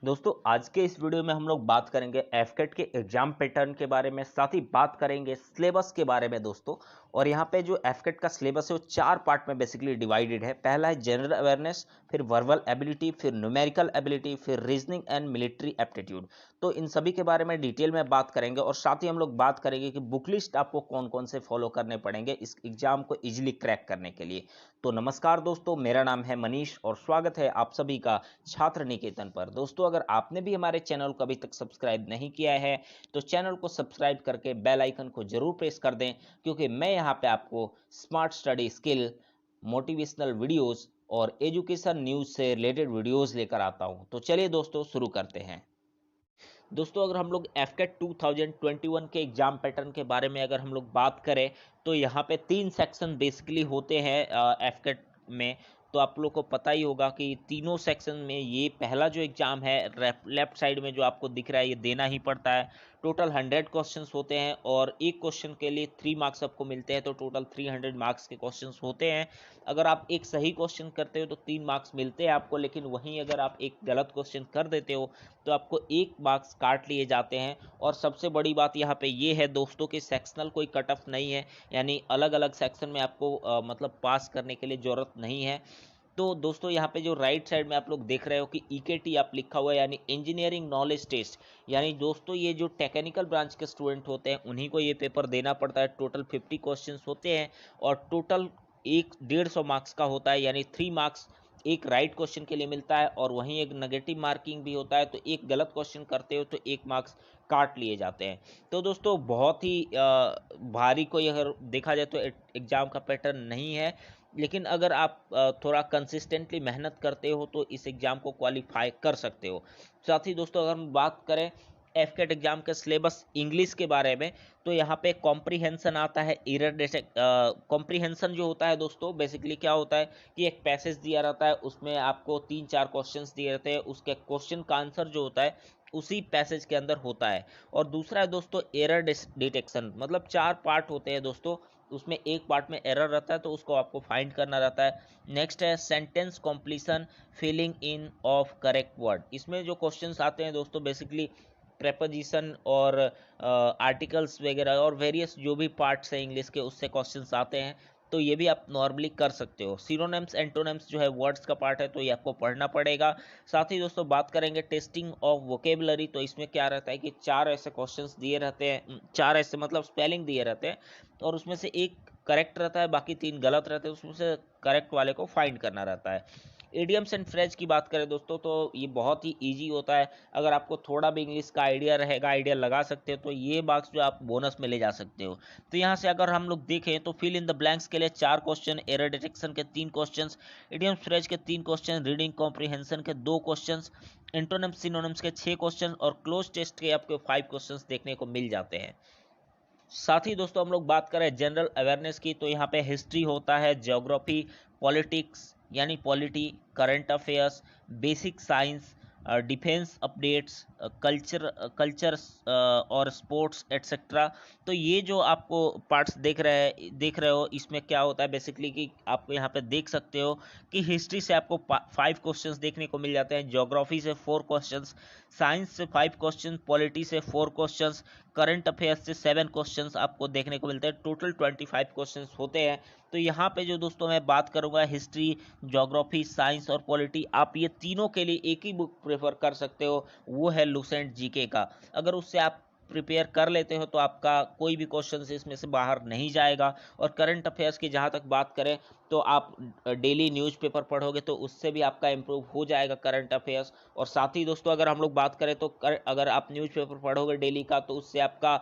दोस्तों आज के इस वीडियो में हम लोग बात करेंगे एफकेट के एग्जाम पैटर्न के बारे में, साथ ही बात करेंगे सिलेबस के बारे में दोस्तों। और यहाँ पे जो एफकेट का सिलेबस है वो 4 पार्ट में बेसिकली डिवाइडेड है। पहला है जनरल अवेयरनेस, फिर वर्बल एबिलिटी, फिर न्यूमेरिकल एबिलिटी, फिर रीजनिंग एंड मिलिट्री एप्टीट्यूड। तो इन सभी के बारे में डिटेल में बात करेंगे और साथ ही हम लोग बात करेंगे कि बुक लिस्ट आपको कौन कौन से फॉलो करने पड़ेंगे इस एग्जाम को इजिली क्रैक करने के लिए। तो नमस्कार दोस्तों, मेरा नाम है मनीष और स्वागत है आप सभी का छात्र निकेतन पर। दोस्तों अगर आपने भी हमारे चैनल को अभी तक सब्सक्राइब नहीं किया है तो चैनल को सब्सक्राइब करके बेल आइकन को जरूर प्रेस कर दें, क्योंकि मैं यहाँ पे आपको smart study skill, motivational videos और एजुकेशन न्यूज से रिलेटेड वीडियोस लेकर आता हूँ। तो चलिए दोस्तों शुरू करते हैं। दोस्तों अगर हम लोग एफकेट 2021 के एग्जाम पैटर्न के बारे में अगर हम लोग बात करें तो यहाँ पे 3 सेक्शन बेसिकली होते हैं एफकेट में। तो आप लोग को पता ही होगा कि तीनों सेक्शन में ये पहला जो एग्जाम है लेफ्ट साइड में जो आपको दिख रहा है ये देना ही पड़ता है। टोटल 100 क्वेश्चंस होते हैं और एक क्वेश्चन के लिए 3 मार्क्स आपको मिलते हैं, तो टोटल 300 मार्क्स के क्वेश्चंस होते हैं। अगर आप एक सही क्वेश्चन करते हो तो 3 मार्क्स मिलते हैं आपको, लेकिन वहीं अगर आप एक गलत क्वेश्चन कर देते हो तो आपको 1 मार्क्स काट लिए जाते हैं। और सबसे बड़ी बात यहाँ पे ये है दोस्तों कि सेक्शनल कोई कट ऑफ नहीं है, यानी अलग अलग सेक्शन में आपको मतलब पास करने के लिए ज़रूरत नहीं है। तो दोस्तों यहाँ पे जो राइट साइड में आप लोग देख रहे हो कि ईकेटी आप लिखा हुआ है, यानी इंजीनियरिंग नॉलेज टेस्ट। यानी दोस्तों ये जो टेक्निकल ब्रांच के स्टूडेंट होते हैं उन्हीं को ये पेपर देना पड़ता है। टोटल 50 क्वेश्चंस होते हैं और टोटल 150 मार्क्स का होता है, यानी 3 मार्क्स एक राइट क्वेश्चन के लिए मिलता है और वहीं एक नेगेटिव मार्किंग भी होता है। तो एक गलत क्वेश्चन करते हो तो 1 मार्क्स काट लिए जाते हैं। तो दोस्तों बहुत ही भारी कोई अगर देखा जाए तो एग्जाम का पैटर्न नहीं है, लेकिन अगर आप थोड़ा कंसिस्टेंटली मेहनत करते हो तो इस एग्ज़ाम को क्वालिफाई कर सकते हो। साथ ही दोस्तों अगर हम बात करें एफकेट एग्जाम के सिलेबस इंग्लिश के बारे में तो यहाँ पे कॉम्प्रीहेंशन आता है, एरर डिटेक्ट। कॉम्प्रीहेंशन जो होता है दोस्तों बेसिकली क्या होता है कि एक पैसेज दिया रहता है, उसमें आपको 3-4 क्वेश्चंस दिए रहते हैं, उसके क्वेश्चन का आंसर जो होता है उसी पैसेज के अंदर होता है। और दूसरा है दोस्तों एरर डिटेक्शन, मतलब 4 पार्ट होते हैं दोस्तों, उसमें एक पार्ट में एरर रहता है तो उसको आपको फाइंड करना रहता है। नेक्स्ट है sentence completion, filling in of correct word. इसमें जो क्वेश्चंस आते हैं दोस्तों बेसिकली प्रेपोजिशन और आर्टिकल्स वगैरह और वेरियस जो भी पार्ट्स हैं इंग्लिश के उससे क्वेश्चंस आते हैं, तो ये भी आप नॉर्मली कर सकते हो। सिनोनिम्स एंटोनिम्स जो है वर्ड्स का पार्ट है तो ये आपको पढ़ना पड़ेगा। साथ ही दोस्तों बात करेंगे टेस्टिंग ऑफ वोकेबलरी, तो इसमें क्या रहता है कि 4 ऐसे क्वेश्चंस दिए रहते हैं, 4 ऐसे मतलब स्पेलिंग दिए रहते हैं और उसमें से एक करेक्ट रहता है, बाकी 3 गलत रहते हैं, उसमें से करेक्ट वाले को फाइंड करना रहता है। इडियम्स एंड फ्रेज की बात करें दोस्तों तो ये बहुत ही इजी होता है। अगर आपको थोड़ा भी इंग्लिश का आइडिया रहेगा, आइडिया लगा सकते हो, तो ये मार्क्स जो आप बोनस में ले जा सकते हो। तो यहाँ से अगर हम लोग देखें तो फिल इन द ब्लैंक्स के लिए 4 क्वेश्चन, एरर डिटेक्शन के 3 क्वेश्चन, इडियम्स फ्रेज के 3 क्वेश्चन, रीडिंग कॉम्प्रीहेंशन के 2 क्वेश्चन, एंटोनिम्स सिनोनिम्स के 6 क्वेश्चन और क्लोज टेस्ट के आपको 5 क्वेश्चन देखने को मिल जाते हैं। साथ ही दोस्तों हम लोग बात करें जनरल अवेयरनेस की तो यहाँ पे हिस्ट्री होता है, ज्योग्राफी, पॉलिटिक्स यानी polity, current affairs, basic science, defence updates, culture और स्पोर्ट्स एट्सेट्रा। तो ये जो आपको पार्ट्स देख रहे हो इसमें क्या होता है बेसिकली कि आपको यहाँ पे देख सकते हो कि हिस्ट्री से आपको 5 क्वेश्चंस देखने को मिल जाते हैं, ज्योग्राफी से 4 क्वेश्चंस, साइंस से 5 क्वेश्चन, पॉलिटी से 4 क्वेश्चंस, करंट अफेयर्स से 7 क्वेश्चंस आपको देखने को मिलते हैं। टोटल 25 क्वेश्चंस होते हैं। तो यहाँ पे जो दोस्तों मैं बात करूँगा हिस्ट्री, ज्योग्राफी, साइंस और पॉलिटी, आप ये तीनों के लिए एक ही बुक प्रेफर कर सकते हो, वो है लुसेंट जीके का। अगर उससे आप प्रिपेयर कर लेते हो तो आपका कोई भी क्वेश्चन इसमें से बाहर नहीं जाएगा। और करंट अफेयर्स की जहाँ तक बात करें तो आप डेली न्यूज़पेपर पढ़ोगे तो उससे भी आपका इम्प्रूव हो जाएगा करंट अफेयर्स। और साथ ही दोस्तों अगर हम लोग बात करें तो अगर आप न्यूज़पेपर पढ़ोगे डेली का तो उससे आपका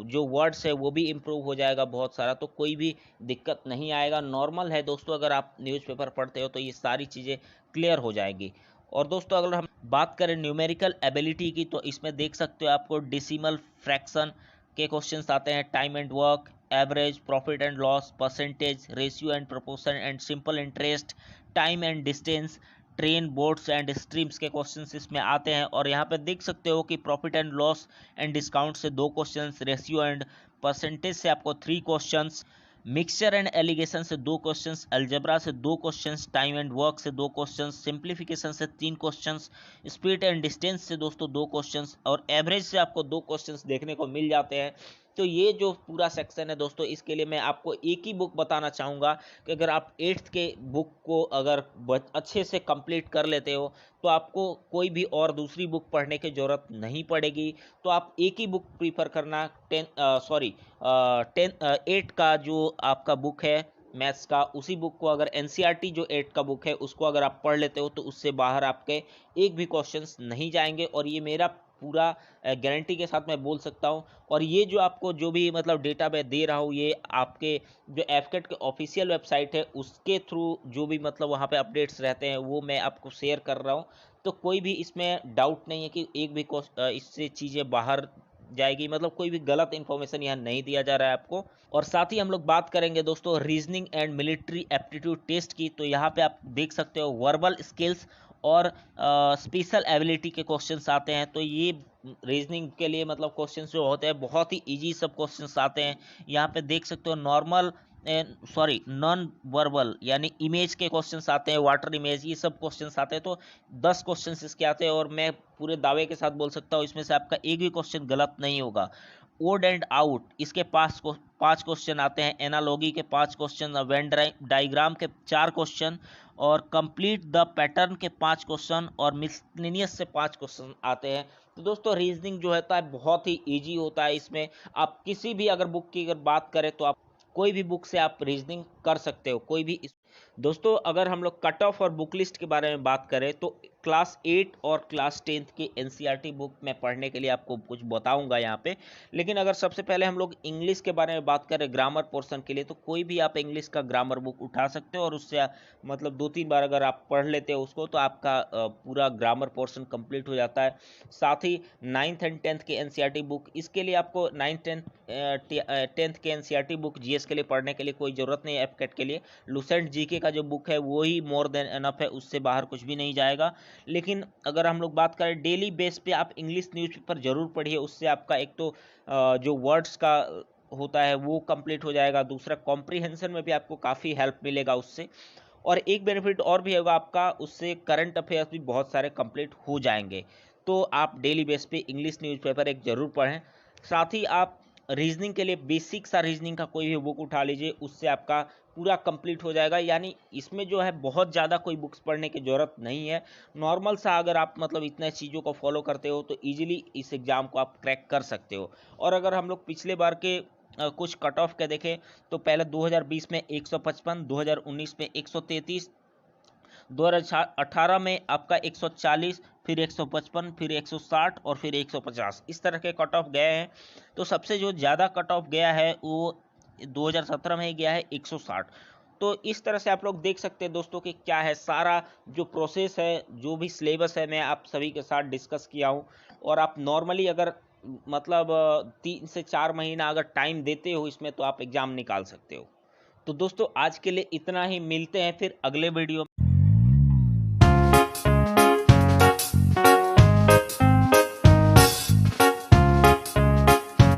जो वर्ड्स है वो भी इम्प्रूव हो जाएगा बहुत सारा, तो कोई भी दिक्कत नहीं आएगा। नॉर्मल है दोस्तों, अगर आप न्यूज़पेपर पढ़ते हो तो ये सारी चीज़ें क्लियर हो जाएगी। और दोस्तों अगर हम बात करें न्यूमेरिकल एबिलिटी की तो इसमें देख सकते हो आपको डेसिमल फ्रैक्शन के क्वेश्चंस आते हैं, time and work, average, profit and loss, percentage, ratio and proportion and simple interest, time and distance, train, boats and streams के क्वेश्चंस इसमें आते हैं। और यहाँ पे देख सकते हो कि profit and loss and discount से 2 क्वेश्चंस, रेशियो एंड परसेंटेज से आपको 3 क्वेश्चंस, मिक्सचर एंड एलिगेशन से 2 क्वेश्चंस, अलजेब्रा से 2 क्वेश्चंस, टाइम एंड वर्क से 2 क्वेश्चंस, सिंप्लीफिकेशन से 3 क्वेश्चंस, स्पीड एंड डिस्टेंस से दोस्तों 2 क्वेश्चंस और एवरेज से आपको 2 क्वेश्चंस देखने को मिल जाते हैं। तो ये जो पूरा सेक्शन है दोस्तों, इसके लिए मैं आपको एक ही बुक बताना चाहूँगा कि अगर आप 8th के बुक को अगर अच्छे से कंप्लीट कर लेते हो तो आपको कोई भी और दूसरी बुक पढ़ने की ज़रूरत नहीं पड़ेगी। तो आप एक ही बुक प्रीफर करना, 8 का जो आपका बुक है मैथ्स का, उसी बुक को अगर एनसीईआरटी जो 8 का बुक है उसको अगर आप पढ़ लेते हो तो उससे बाहर आपके एक भी क्वेश्चंस नहीं जाएंगे, और ये मेरा पूरा गारंटी के साथ मैं बोल सकता हूँ। और ये जो आपको जो भी मतलब डेटा मैं दे रहा हूँ, ये आपके जो एफकेट के ऑफिशियल वेबसाइट है उसके थ्रू जो भी मतलब वहाँ पे अपडेट्स रहते हैं वो मैं आपको शेयर कर रहा हूँ। तो कोई भी इसमें डाउट नहीं है कि एक भी इससे चीज़ें बाहर जाएगी, मतलब कोई भी गलत इन्फॉर्मेशन यहाँ नहीं दिया जा रहा है आपको। और साथ ही हम लोग बात करेंगे दोस्तों reasoning and military aptitude test की। तो यहाँ पे आप देख सकते हो वर्बल स्किल्स और स्पेशल एबिलिटी के क्वेश्चंस आते हैं। तो ये रीजनिंग के लिए मतलब क्वेश्चंस जो होते हैं बहुत ही इजी सब क्वेश्चंस आते हैं। यहाँ पे देख सकते हो नॉर्मल नॉन वर्बल यानी इमेज के क्वेश्चंस आते हैं, वाटर इमेज, ये सब क्वेश्चंस आते हैं। तो 10 क्वेश्चंस इसके आते हैं और मैं पूरे दावे के साथ बोल सकता हूँ इसमें से आपका एक भी क्वेश्चन गलत नहीं होगा। ओड एंड आउट इसके 5 क्वेश्चन आते हैं, एनालॉगी के 5 क्वेश्चन, वेन डायग्राम के 4 क्वेश्चन और कंप्लीट द पैटर्न के 5 क्वेश्चन और मिसलेनियस से 5 क्वेश्चन आते हैं। तो दोस्तों रीजनिंग जो होता है बहुत ही इजी होता है। इसमें आप किसी भी अगर बुक की अगर बात करें तो आप कोई भी बुक से आप रीजनिंग कर सकते हो, कोई भी दोस्तों अगर हम लोग कट ऑफ और बुक लिस्ट के बारे में बात करें तो क्लास 8 और क्लास 10th की एनसीईआरटी बुक मैं पढ़ने के लिए आपको कुछ बताऊंगा यहाँ पे। लेकिन अगर सबसे पहले हम लोग इंग्लिश के बारे में बात करें ग्रामर पोर्शन के लिए, तो कोई भी आप इंग्लिश का ग्रामर बुक उठा सकते हो और उससे मतलब 2-3 बार अगर आप पढ़ लेते हो उसको तो आपका पूरा ग्रामर पोर्शन कंप्लीट हो जाता है। साथ ही 9th एंड 10th के एनसीईआरटी बुक, इसके लिए आपको 9th 10th के एनसीईआरटी बुक जीएस के लिए पढ़ने के लिए कोई ज़रूरत नहीं है। एफकेट के लिए लुसेंट जीके का जो बुक है वो ही मोर देन एनफ है, उससे बाहर कुछ भी नहीं जाएगा। लेकिन अगर हम लोग बात करें डेली बेस पे आप इंग्लिश न्यूज़पेपर जरूर पढ़िए, उससे आपका एक तो जो वर्ड्स का होता है वो कंप्लीट हो जाएगा, दूसरा कॉम्प्रिहेंशन में भी आपको काफ़ी हेल्प मिलेगा उससे, और एक बेनिफिट और भी होगा आपका, उससे करंट अफेयर्स भी बहुत सारे कंप्लीट हो जाएंगे। तो आप डेली बेस पे इंग्लिश न्यूज़पेपर एक ज़रूर पढ़ें। साथ ही आप रीजनिंग के लिए बेसिक सा रीजनिंग का कोई भी बुक उठा लीजिए, उससे आपका पूरा कंप्लीट हो जाएगा। यानी इसमें जो है बहुत ज़्यादा कोई बुक्स पढ़ने की ज़रूरत नहीं है। नॉर्मल सा अगर आप मतलब इतने चीज़ों को फॉलो करते हो तो ईजिली इस एग्ज़ाम को आप क्रैक कर सकते हो। और अगर हम लोग पिछले बार के कुछ कट ऑफ के देखें तो पहले 2020 में 155, 2019 में 133, 2018 में आपका 140, फिर 155, फिर 160 और फिर 150, इस तरह के कट ऑफ गए हैं। तो सबसे जो ज़्यादा कट ऑफ गया है वो 2017 में ही गया है 160। तो इस तरह से आप लोग देख सकते हैं दोस्तों कि क्या है सारा जो प्रोसेस है, जो भी सिलेबस है मैं आप सभी के साथ डिस्कस किया हूँ। और आप नॉर्मली अगर मतलब 3 से 4 महीना अगर टाइम देते हो इसमें तो आप एग्ज़ाम निकाल सकते हो। तो दोस्तों आज के लिए इतना ही, मिलते हैं फिर अगले वीडियो में।